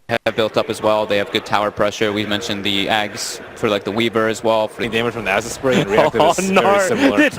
have built up as well. They have good tower pressure. We mentioned the Ags for like the Weaver as well. For the damage from the acid spray and reactive is very similar.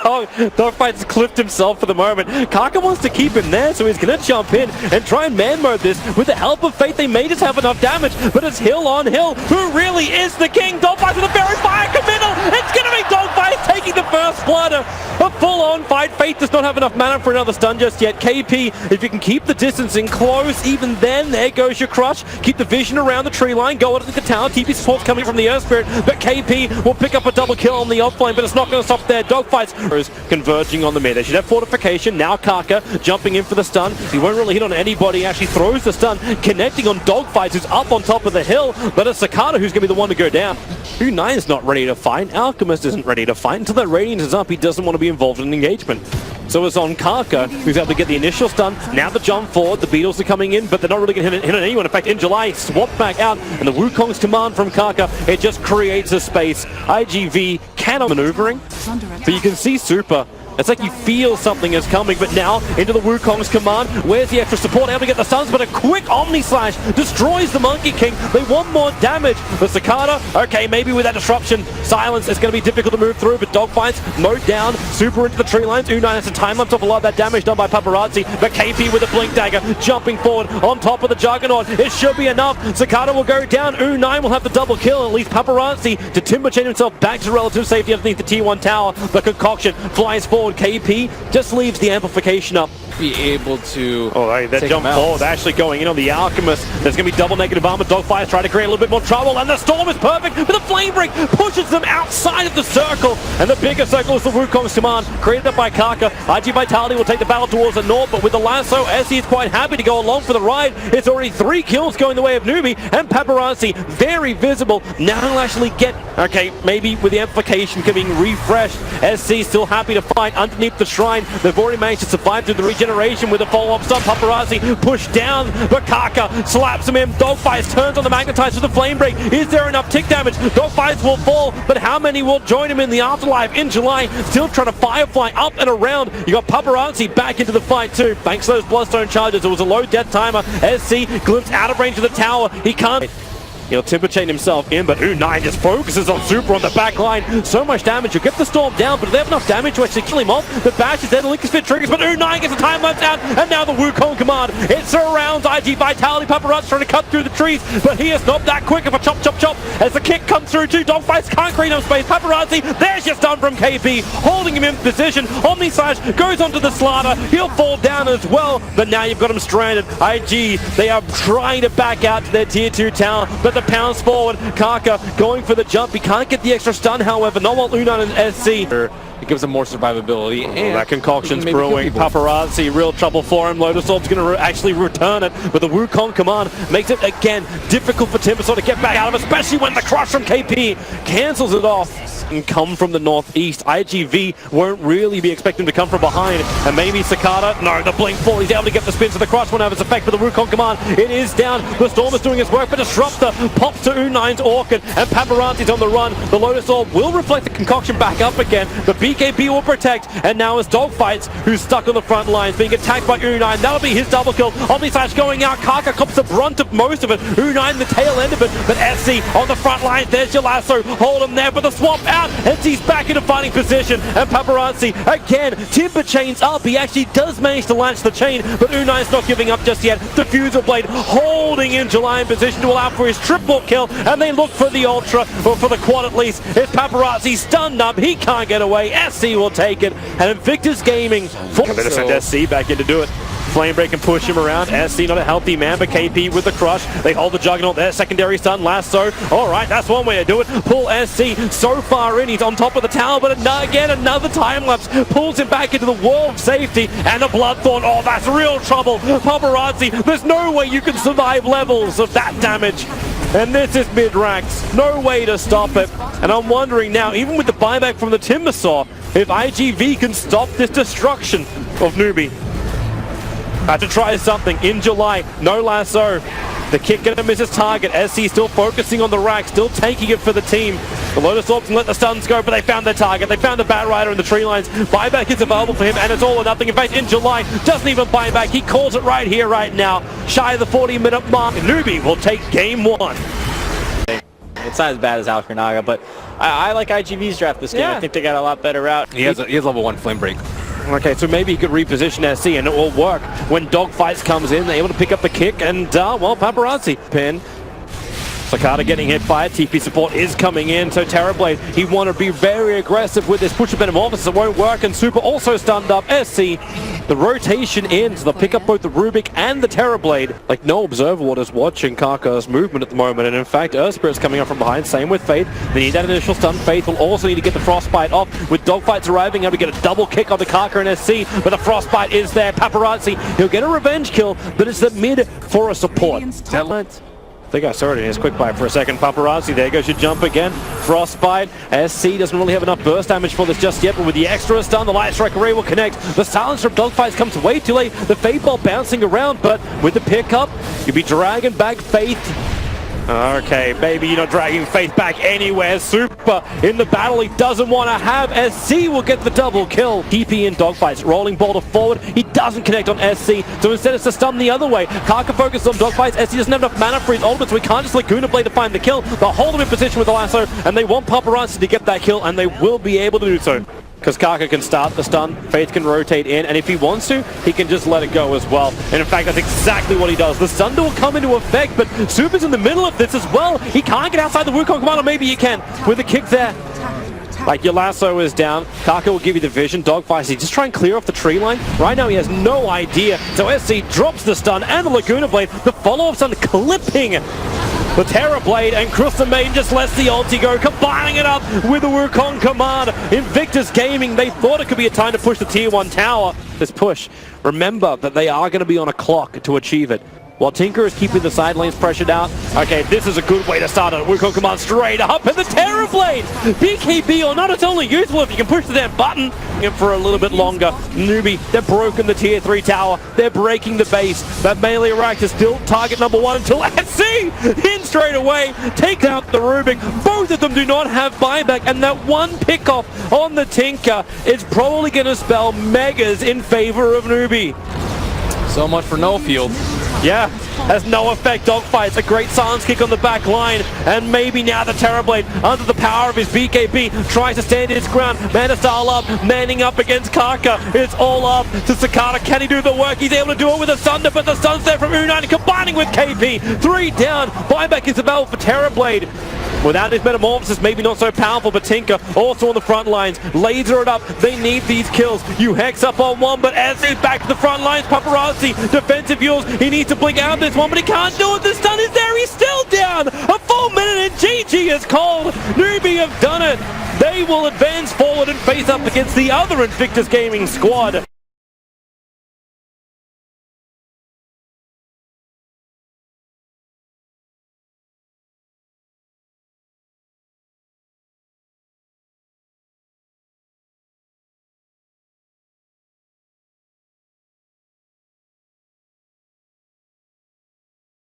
Dogfight's clipped himself for the moment. Kaka wants to keep him there, so he's going to jump in and try and man mode this. With the help of Fate, they may just have enough damage, but it's hill on hill. Who really is the king? Dogfight with a very fire committal. It's going to be Dogfight taking the first blood. A full-on fight. Fate does not have enough mana for another stun just yet. KP, if you can keep the distance in close, even then, there goes your crush. Keep the vision around the tree line. Go out to the tower. TP support's coming from the Earth Spirit, but KP will pick up a double kill on the offlane, but it's not going to stop there. Dogfight's converging on the mid. They should have fortification. Now Kaka jumping in for the stun. He won't really hit on anybody. Actually throws the stun, connecting on Dogfight, who's up on top of the hill, but it's Cicada who's going to be the one to go down. U9 is not ready to fight. Alchemist isn't ready to fight. Until that Radiance is up, he doesn't want to be involved in an engagement. So it's on Kaka, who's able to get the initial stun. Now the jump forward, the Beatles are coming in, but they're not really going to hit on anyone. In fact, in July, swapped back out, and the Wukong's command from Kaka, it just creates a space. IG.V cannot maneuvering, but you can see Super. It's like you feel something is coming, but now into the Wukong's command. Where's the extra support? Able to get the stuns, but a quick Omni Slash destroys the Monkey King. They want more damage. The Cicada, okay, maybe with that disruption, silence, it's going to be difficult to move through, but Dogfight's mowed down, Super into the tree lines. U9 has to time lapse off a lot of that damage done by Paparazzi, but KP with a Blink Dagger, jumping forward on top of the Juggernaut. It should be enough. Cicada will go down. U9 will have the double kill, at least Paparazzi to timber chain himself back to relative safety underneath the T1 tower. The concoction flies forward. KP just leaves the amplification up. Be able to that jump forward, actually going in on the Alchemist. There's going to be double negative armor. Dogfight's trying to create a little bit more trouble, and the Storm is perfect, but the Flame Break pushes them outside of the circle, and the bigger circle is the Wukong's command, created up by Kaka. IG Vitality will take the battle towards the north, but with the lasso, SE is quite happy to go along for the ride. It's already 3 kills going the way of Newbee, and Paparazzi, very visible. Now he'll actually get, maybe with the amplification getting refreshed. SC still happy to fight underneath the shrine. They've already managed to survive through the regeneration with a follow-up stun. Paparazzi pushed down, but Kaka slaps him in. Dogfight turns on the Magnetize with the Flame Break. Is there enough tick damage? Dogfight will fall, but how many will join him in the afterlife in July? Still trying to Firefly up and around. You got Paparazzi back into the fight too, thanks to those Bloodstone charges. It was a low death timer. SC glimpsed out of range of the tower. He can't. He'll timber chain himself in, but U9 just focuses on Super on the back line. So much damage. You'll get the Storm down, but they have enough damage to actually kill him off. The bash is there, the Link Spit triggers, but U9 gets the time lapse out, and now the Wukong command. It surrounds IG Vitality. Paparazzi trying to cut through the trees, but he is not that quick of a chop, chop, chop. As the kick comes through too, Dogfights can't create enough space. Paparazzi, there's your stun from KP, holding him in position. Omni Slash goes onto the Slaughter. He'll fall down as well, but now you've got him stranded. IG, they are trying to back out to their tier 2 tower, but the pounce forward. Kaka going for the jump. He can't get the extra stun, however. Not while U9 and SC. It gives them more survivability. And that concoction's brewing. Paparazzi, real trouble for him. Lotus Orb's going to actually return it, but the Wukong command makes it again difficult for Timbersaw to get back out of, especially when the crush from KP cancels it off. And come from the northeast. IG.V won't really be expecting to come from behind, and maybe Cicada. No, the blink fall. He's able to get the spin, so the crush won't have its effect. But the Wukong command, it is down. The Storm is doing its work, but Disruptor pops to U9's Orchid, and Paparazzi's on the run. The Lotus Orb will reflect the concoction back up again. The BKB will protect, and now it's Dogfights who's stuck on the front lines, being attacked by U9. That'll be his double kill. Omni Slash going out. Kaka cops the brunt of most of it. U9 the tail end of it, but SC on the front line. There's your lasso. Hold him there, but the swap out. SC's back into fighting position, and Paparazzi again timber chains up. He actually does manage to launch the chain, but U9's not giving up just yet. The Fuser Blade holding in July in position to allow for his triple kill, and they look for the Ultra, or for the quad at least. It's Paparazzi stunned up. He can't get away. SC will take it, and Invictus Gaming they send SC back in to do it. Flame Break can push him around. SC not a healthy man, but KP with the crush. They hold the Juggernaut there. Secondary stun, lasso. Alright, that's one way to do it. Pull SC so far in. He's on top of the tower, but again, another time lapse. Pulls him back into the wall of safety, and a Bloodthorn. Oh, that's real trouble. Paparazzi, there's no way you can survive levels of that damage. And this is mid-ranks. No way to stop it. And I'm wondering now, even with the buyback from the Timbersaw, if IG.V can stop this destruction of Newbee. Had to try something in July. No lasso. The kick gonna miss his target. SC still focusing on the rack, still taking it for the team. The Lotus Orbs and let the stuns go, but they found their target. They found the Bat Rider in the tree lines. Buyback is available for him, and it's all or nothing. In fact, in July, doesn't even buy back. He calls it right here, right now. Shy of the 40-minute mark. Newbee will take game 1. It's not as bad as Alcanaga, but I like IG.V's draft this game. Yeah. I think they got a lot better route. He has level 1 flame break. Okay, so maybe he could reposition SC and it will work. When Dogfights comes in, they're able to pick up the kick and, well, Paparazzi. Pin. Sakata getting hit by it. TP support is coming in, so Terrorblade, he want to be very aggressive with this push of Metamorphosis. It won't work, and Super also stunned up. SC, the rotation in, so they'll pick up both the Rubik and the Terrorblade. Like, no Observer is watching Kaka's movement at the moment, and in fact, Earthspirit's coming up from behind. Same with Faith. They need that initial stun. Faith will also need to get the Frostbite off. With Dogfights arriving, able to get a double kick on the Kaka and SC, but the Frostbite is there. Paparazzi, he'll get a revenge kill, but it's the mid for a support. I think I saw it in his quick bite for a second. Paparazzi, there goes your jump again. Frostbite. SC doesn't really have enough burst damage for this just yet, but with the extra stun, the Light Strike Array will connect. The silence from Dogfights comes way too late. The Fade Ball bouncing around, but with the pickup, you'll be dragging back Faith. Okay, baby, you're not dragging Faith back anywhere. Super in the battle he doesn't want to have. SC will get the double kill. TP in Dogfights, rolling boulder forward. He doesn't connect on SC, so instead it's a stun the other way. Kaka focuses on Dogfights. SC doesn't have enough mana for his ultimate, so he can't just Laguna Blade to find the kill. They'll hold him in position with the lasso, and they want Paparazzi to get that kill, and they will be able to do so. Because Kaka can start the stun, Faith can rotate in, and if he wants to, he can just let it go as well. And in fact, that's exactly what he does. The stun will come into effect, but Super's in the middle of this as well. He can't get outside the Wukong command, or maybe he can with the kick there. Like, your lasso is down. Kaka will give you the vision. Dogfights, he just try and clear off the tree line. Right now, he has no idea. So SC drops the stun and the Laguna Blade. The follow-up stun clipping the Terrorblade, and Crystal Maiden just lets the ulti go, combining it up with the Wukong command. Invictus Gaming, they thought it could be a time to push the tier 1 tower. This push, remember that they are going to be on a clock to achieve it. While Tinker is keeping the side lanes pressured out. Okay, this is a good way to start it. Wukong command straight up, and the Terrorblade! BKB or not, it's only useful if you can push the damn button. And for a little bit longer, Newbee, they've broken the tier 3 tower. They're breaking the base. That melee rack is still target number 1 until SC in straight away. Takes out the Rubik. Both of them do not have buyback, and that one pickoff on the Tinker is probably going to spell megas in favor of Newbee. So much for no field. Yeah, has no effect. Dogfights, a great silence kick on the back line, and maybe now the Terrorblade, under the power of his BKB, tries to stand his ground. Mana style up, manning up against Kaka. It's all up to Sakata. Can he do the work? He's able to do it with a Thunder, but the stun's there from Unite, combining with KP. 3 down. Buyback is available for Terrorblade. Without his Metamorphosis, maybe not so powerful, but Tinker also on the front lines. Laser it up. They need these kills. You hex up on one, but SC back to the front lines. Paparazzi, defensive yours. He needs to blink out this one, but he can't do it. The stun is there. He's still down. A full minute and GG is called. Newbee have done it. They will advance forward and face up against the other Invictus Gaming squad.